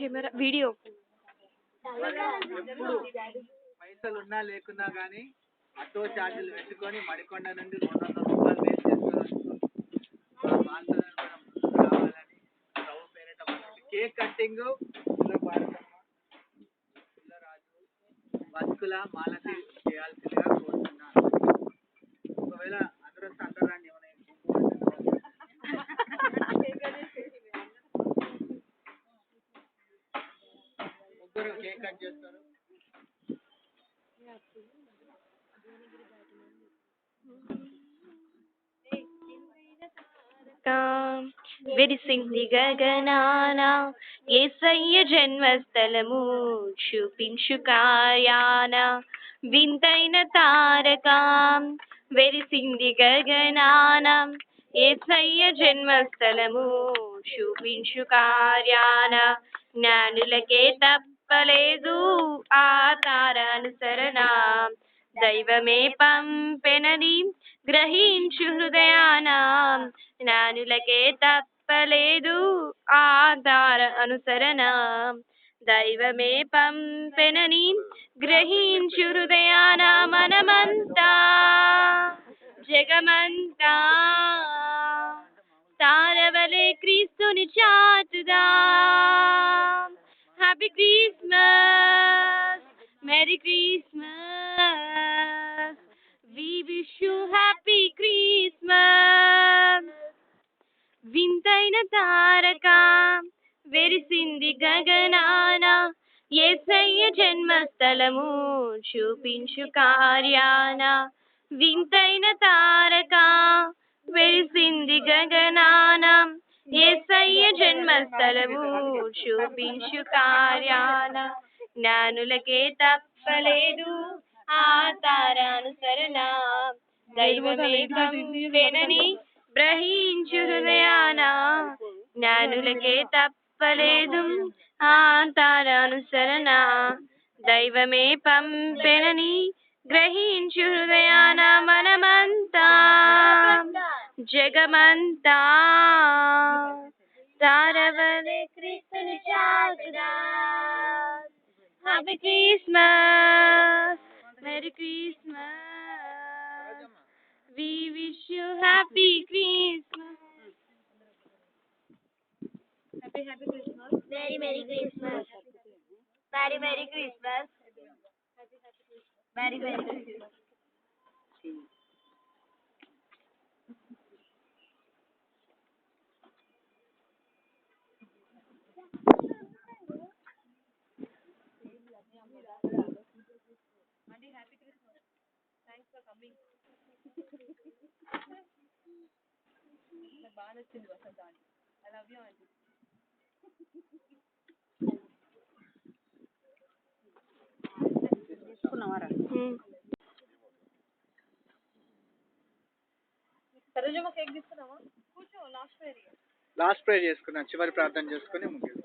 Camera video ఎప్పుడు పైసలు ఉన్నా లేకున్నా కానీ ఆటో ఛార్జీలు పెట్టుకొని మడికొండ నుండి 200 రూపాయలు వేస్ట్ చేసుకొని కావాలని స్టవ్ పేరిట కేక్ కట్టింగ్ రాజు బతుకుల మాలతి చేయాల్సిందిగా కోరుతున్నాను. ఒకవేళ అందరూ సందరాన్ని ముగ్గురు కేక్ కట్ చేస్తారు. విరిసింది గగనాన యేసయ్య జన్మస్థలము చూపించు కార్యాన వింతైన తారక వెరిసింది గగనాన యేసయ్య జన్మస్థలము చూపించు కార్యాన జ్ఞానులకే తప్పలేదు ఆ తార అనుసరణ దైవమే పంపెనని గ్రహించు హృదయాన జ్ఞానులకే తప్పలేదు ఆ తార అనుసరణ దైవమే పంపెనని గ్రహించు హృదయాన మనమంతా జగమంతా తారవలే క్రీస్తుని చాటుదా. Happy Christmas, merry Christmas, we wish you happy Christmas. వింతైన తారక వెరిసింది గగనాన యేసయ్య జన్మస్థలము చూపించు కార్యాన వింతైన తారక వెరిసింది గగనాన యేసయ్య జన్మస్థలము చూపించు కార్యాన జ్ఞానులకే తప్పలేదు ఆ తారానుసరణ దైవమే పంపెనని గ్రహించు హృదయాన జ్ఞానులకే తప్పలేదు ఆ తారానుసరణ దైవమే పంపెనని గ్రహించు హృదయాన మనమంతా జగమంతా తారవలే క్రీస్తుని చాటుదా. Happy Christmas, merry Christmas, we wish you happy Christmas. Happy Christmas, merry merry Christmas, merry merry Christmas, merry merry Christmas. Auntie, happy Christmas. Thanks for coming. నాకు బాగా నచ్చింది Vasantha auntie. I love you auntie. తీసుకున్నావారా? Sarojamma cake తీసుకున్నావా? కూర్చో last prayer చేసుకున్నా. చివరి ప్రార్థన చేసుకుని ముగిద్దాం.